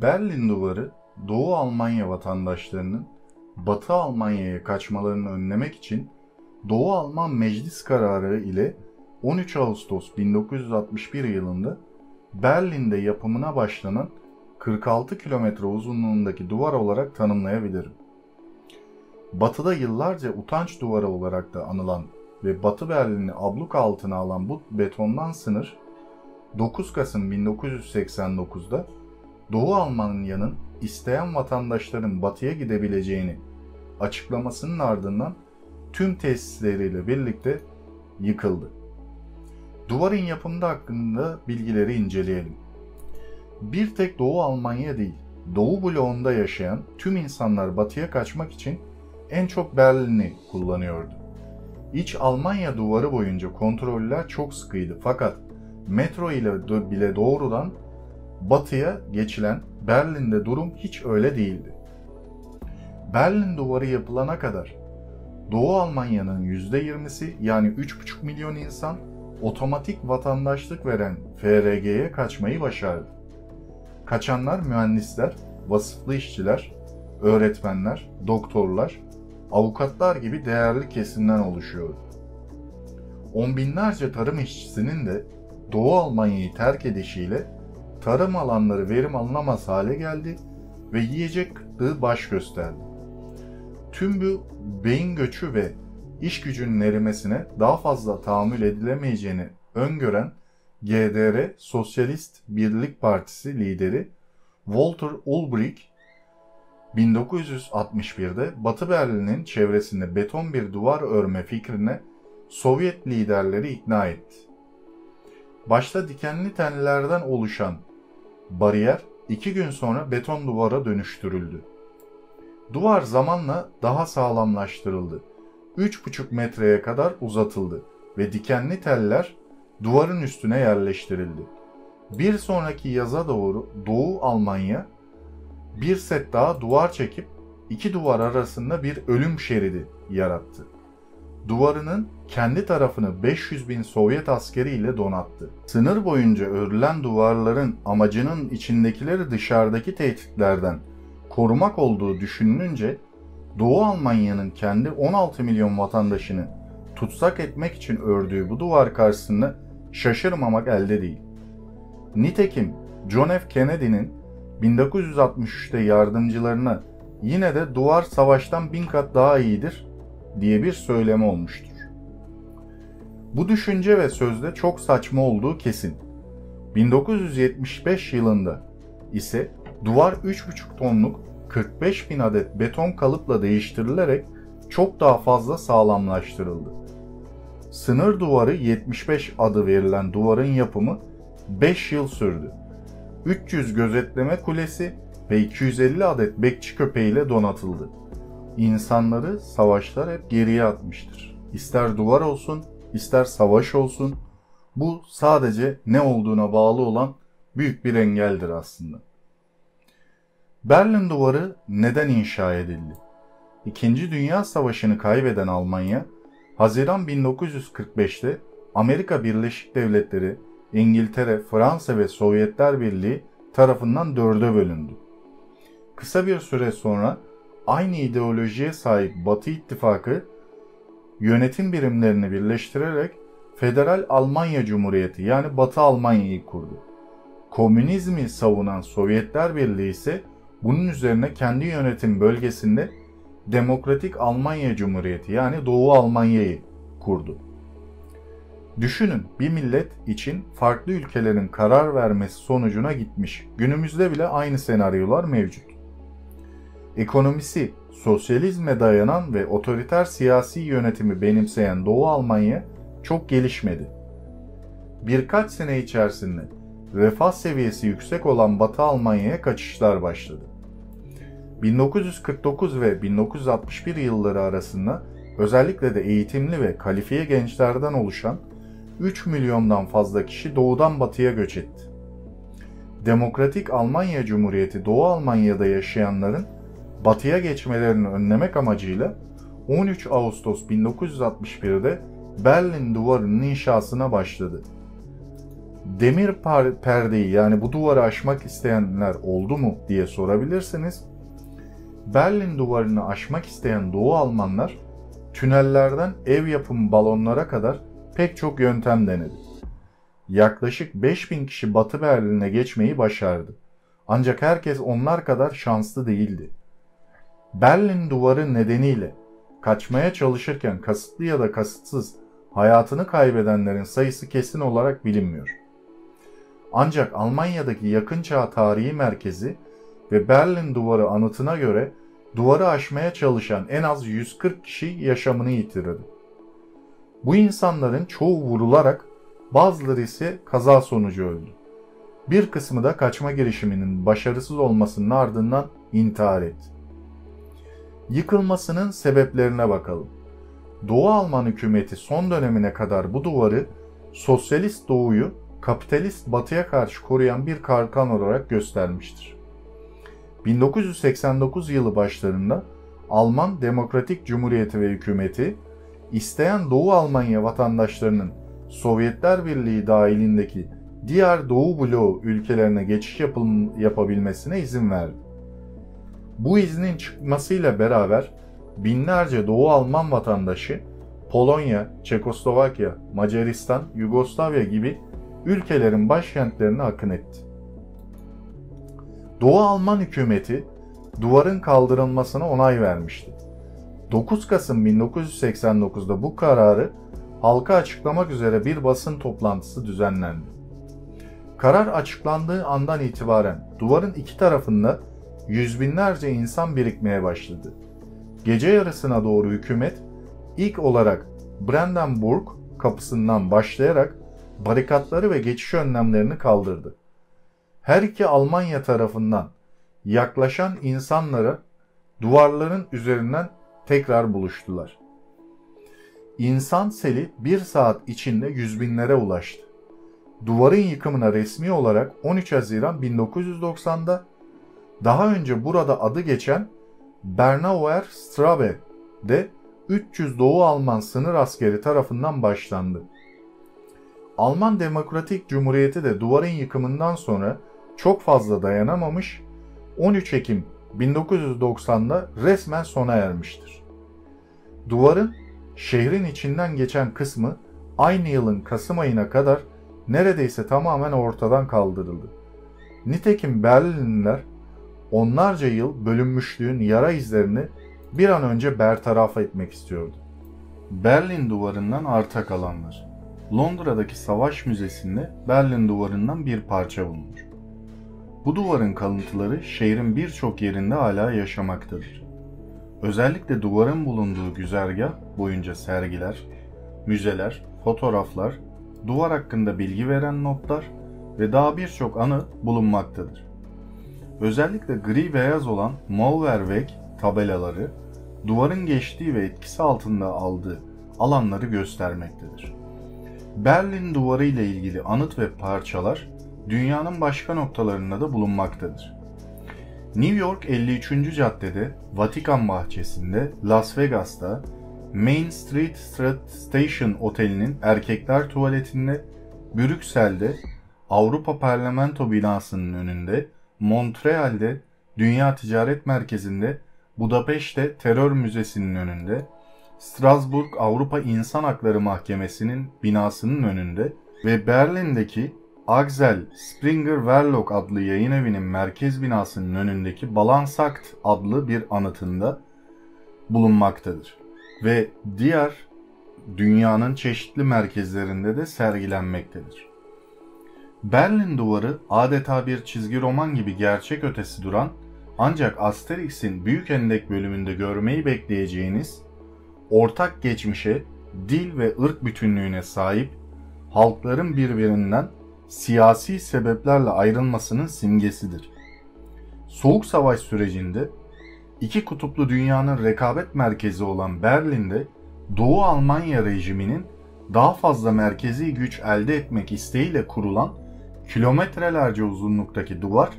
Berlin Duvarı, Doğu Almanya vatandaşlarının Batı Almanya'ya kaçmalarını önlemek için Doğu Alman Meclis kararı ile 13 Ağustos 1961 yılında Berlin'de yapımına başlanan 46 kilometre uzunluğundaki duvar olarak tanımlayabilirim. Batı'da yıllarca utanç duvarı olarak da anılan ve Batı Berlin'i abluk altına alan bu betondan sınır, 9 Kasım 1989'da Doğu Almanya'nın isteyen vatandaşların batıya gidebileceğini açıklamasının ardından tüm tesisleriyle birlikte yıkıldı. Duvarın yapımı hakkında bilgileri inceleyelim. Bir tek Doğu Almanya değil, Doğu bloğunda yaşayan tüm insanlar batıya kaçmak için en çok Berlin'i kullanıyordu. İç Almanya duvarı boyunca kontroller çok sıkıydı, fakat metro ile bile doğrudan batıya geçilen Berlin'de durum hiç öyle değildi. Berlin Duvarı yapılana kadar Doğu Almanya'nın %20'si yani 3,5 milyon insan otomatik vatandaşlık veren FRG'ye kaçmayı başardı. Kaçanlar mühendisler, vasıflı işçiler, öğretmenler, doktorlar, avukatlar gibi değerli kesimden oluşuyordu. On binlerce tarım işçisinin de Doğu Almanya'yı terk edişiyle tarım alanları verim alınamaz hale geldi ve yiyecek kıtlığı baş gösterdi. Tüm bu beyin göçü ve iş gücünün erimesine daha fazla tahammül edilemeyeceğini öngören GDR Sosyalist Birlik Partisi lideri Walter Ulbricht 1961'de Batı Berlin'in çevresinde beton bir duvar örme fikrine Sovyet liderleri ikna etti. Başta dikenli tellerden oluşan bariyer 2 gün sonra beton duvara dönüştürüldü. Duvar zamanla daha sağlamlaştırıldı. 3,5 metreye kadar uzatıldı ve dikenli teller duvarın üstüne yerleştirildi. Bir sonraki yaza doğru Doğu Almanya bir set daha duvar çekip iki duvar arasında bir ölüm şeridi yarattı. Duvarının kendi tarafını 500 bin Sovyet askeriyle donattı. Sınır boyunca örülen duvarların amacının içindekileri dışarıdaki tehditlerden korumak olduğu düşünülünce Doğu Almanya'nın kendi 16 milyon vatandaşını tutsak etmek için ördüğü bu duvar karşısında şaşırmamak elde değil. Nitekim John F. Kennedy'nin 1963'te yardımcılarına yine de duvar savaştan 1000 kat daha iyidir diye bir söylemi olmuştur. Bu düşünce ve sözde çok saçma olduğu kesin. 1975 yılında ise duvar 3,5 tonluk 45 bin adet beton kalıpla değiştirilerek çok daha fazla sağlamlaştırıldı. Sınır duvarı 75 adı verilen duvarın yapımı 5 yıl sürdü. 300 gözetleme kulesi ve 250 adet bekçi köpeğiyle donatıldı. İnsanları savaşlar hep geriye atmıştır. İster duvar olsun, ister savaş olsun, bu sadece ne olduğuna bağlı olan büyük bir engeldir aslında. Berlin Duvarı neden inşa edildi? İkinci Dünya Savaşı'nı kaybeden Almanya, Haziran 1945'te Amerika Birleşik Devletleri, İngiltere, Fransa ve Sovyetler Birliği tarafından 4'e bölündü. Kısa bir süre sonra aynı ideolojiye sahip Batı İttifakı yönetim birimlerini birleştirerek Federal Almanya Cumhuriyeti yani Batı Almanya'yı kurdu. Komünizmi savunan Sovyetler Birliği ise bunun üzerine kendi yönetim bölgesinde Demokratik Almanya Cumhuriyeti yani Doğu Almanya'yı kurdu. Düşünün, bir millet için farklı ülkelerin karar vermesi sonucuna gitmiş. Günümüzde bile aynı senaryolar mevcut. Ekonomisi sosyalizme dayanan ve otoriter siyasi yönetimi benimseyen Doğu Almanya çok gelişmedi. Birkaç sene içerisinde refah seviyesi yüksek olan Batı Almanya'ya kaçışlar başladı. 1949 ve 1961 yılları arasında özellikle de eğitimli ve kalifiye gençlerden oluşan 3 milyondan fazla kişi doğudan batıya göç etti. Demokratik Almanya Cumhuriyeti Doğu Almanya'da yaşayanların batıya geçmelerini önlemek amacıyla 13 Ağustos 1961'de Berlin Duvarı'nın inşasına başladı. demir perdeyi, yani bu duvarı aşmak isteyenler oldu mu diye sorabilirsiniz. Berlin duvarını aşmak isteyen Doğu Almanlar tünellerden ev yapımı balonlara kadar pek çok yöntem denedi. Yaklaşık 5000 kişi Batı Berlin'e geçmeyi başardı. Ancak herkes onlar kadar şanslı değildi. Berlin duvarı nedeniyle kaçmaya çalışırken kasıtlı ya da kasıtsız hayatını kaybedenlerin sayısı kesin olarak bilinmiyor. Ancak Almanya'daki yakın çağ tarihi merkezi ve Berlin Duvarı anıtına göre duvarı aşmaya çalışan en az 140 kişi yaşamını yitirdi. Bu insanların çoğu vurularak, bazıları ise kaza sonucu öldü. Bir kısmı da kaçma girişiminin başarısız olmasının ardından intihar etti. Yıkılmasının sebeplerine bakalım. Doğu Alman hükümeti son dönemine kadar bu duvarı sosyalist Doğu'yu kapitalist Batı'ya karşı koruyan bir kalkan olarak göstermiştir. 1989 yılı başlarında Alman Demokratik Cumhuriyeti ve hükümeti, isteyen Doğu Almanya vatandaşlarının Sovyetler Birliği dahilindeki diğer Doğu bloğu ülkelerine geçiş yapabilmesine izin verdi. Bu iznin çıkmasıyla beraber binlerce Doğu Alman vatandaşı Polonya, Çekoslovakya, Macaristan, Yugoslavya gibi ülkelerin başkentlerine akın etti. Doğu Alman hükümeti duvarın kaldırılmasına onay vermişti. 9 Kasım 1989'da bu kararı halka açıklamak üzere bir basın toplantısı düzenlendi. Karar açıklandığı andan itibaren duvarın iki tarafında yüz binlerce insan birikmeye başladı. Gece yarısına doğru hükümet ilk olarak Brandenburg kapısından başlayarak barikatları ve geçiş önlemlerini kaldırdı. Her iki Almanya tarafından yaklaşan insanlara duvarların üzerinden tekrar buluştular. İnsan seli bir saat içinde yüz binlere ulaştı. Duvarın yıkımına resmi olarak 13 Haziran 1990'da daha önce burada adı geçen Bernauer Straße'de 300 Doğu Alman sınır askeri tarafından başlandı. Alman Demokratik Cumhuriyeti de duvarın yıkımından sonra çok fazla dayanamamış, 13 Ekim 1990'da resmen sona ermiştir. Duvarın şehrin içinden geçen kısmı aynı yılın Kasım ayına kadar neredeyse tamamen ortadan kaldırıldı. Nitekim Berlinliler onlarca yıl bölünmüşlüğün yara izlerini bir an önce bertaraf etmek istiyordu. Berlin Duvarı'ndan arta kalanlar. Londra'daki Savaş Müzesi'nde Berlin Duvarı'ndan bir parça bulunur. Bu duvarın kalıntıları şehrin birçok yerinde hala yaşamaktadır. Özellikle duvarın bulunduğu güzergah boyunca sergiler, müzeler, fotoğraflar, duvar hakkında bilgi veren notlar ve daha birçok anı bulunmaktadır. Özellikle gri beyaz olan Mauerweg tabelaları, duvarın geçtiği ve etkisi altında aldığı alanları göstermektedir. Berlin Duvarı ile ilgili anıt ve parçalar dünyanın başka noktalarında da bulunmaktadır. New York 53. Cadde'de, Vatikan Bahçesi'nde, Las Vegas'ta, Main Street Station Oteli'nin erkekler tuvaletinde, Brüksel'de, Avrupa Parlamento binasının önünde, Montreal'de, Dünya Ticaret Merkezi'nde, Budapeşte Terör Müzesi'nin önünde, Strasbourg Avrupa İnsan Hakları Mahkemesi'nin binasının önünde ve Berlin'deki Axel Springer Verlag adlı yayın evinin merkez binasının önündeki Balansakt adlı bir anıtında bulunmaktadır ve diğer dünyanın çeşitli merkezlerinde de sergilenmektedir. Berlin Duvarı adeta bir çizgi roman gibi gerçek ötesi duran, ancak Asterix'in Büyük Hendek bölümünde görmeyi bekleyeceğiniz, ortak geçmişe, dil ve ırk bütünlüğüne sahip, halkların birbirinden siyasi sebeplerle ayrılmasının simgesidir. Soğuk Savaş sürecinde iki kutuplu dünyanın rekabet merkezi olan Berlin'de Doğu Almanya rejiminin daha fazla merkezi güç elde etmek isteğiyle kurulan kilometrelerce uzunluktaki duvar,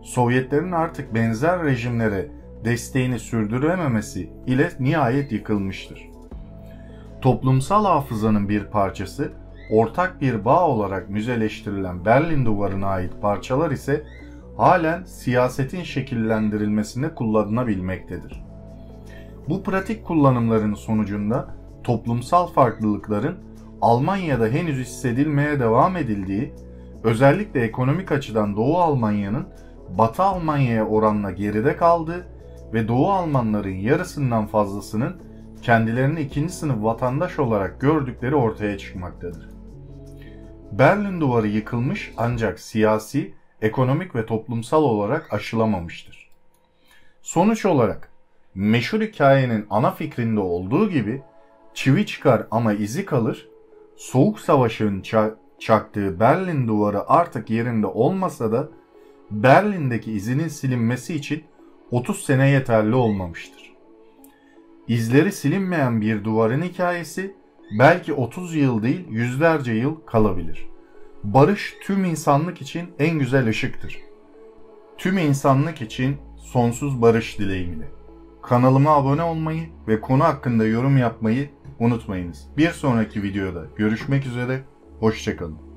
Sovyetlerin artık benzer rejimlere desteğini sürdürememesi ile nihayet yıkılmıştır. Toplumsal hafızanın bir parçası ortak bir bağ olarak müzeleştirilen Berlin Duvarı'na ait parçalar ise halen siyasetin şekillendirilmesinde kullanılabilmektedir. Bu pratik kullanımların sonucunda toplumsal farklılıkların Almanya'da henüz hissedilmeye devam edildiği, özellikle ekonomik açıdan Doğu Almanya'nın Batı Almanya'ya oranla geride kaldığı ve Doğu Almanların yarısından fazlasının kendilerini ikinci sınıf vatandaş olarak gördükleri ortaya çıkmaktadır. Berlin Duvarı yıkılmış ancak siyasi, ekonomik ve toplumsal olarak aşılamamıştır. Sonuç olarak meşhur hikayenin ana fikrinde olduğu gibi çivi çıkar ama izi kalır, Soğuk Savaş'ın çaktığı Berlin Duvarı artık yerinde olmasa da Berlin'deki izinin silinmesi için 30 sene yeterli olmamıştır. İzleri silinmeyen bir duvarın hikayesi belki 30 yıl değil yüzlerce yıl kalabilir. Barış tüm insanlık için en güzel ışıktır. Tüm insanlık için sonsuz barış dileğiyle. Kanalıma abone olmayı ve konu hakkında yorum yapmayı unutmayınız. Bir sonraki videoda görüşmek üzere, hoşça kalın.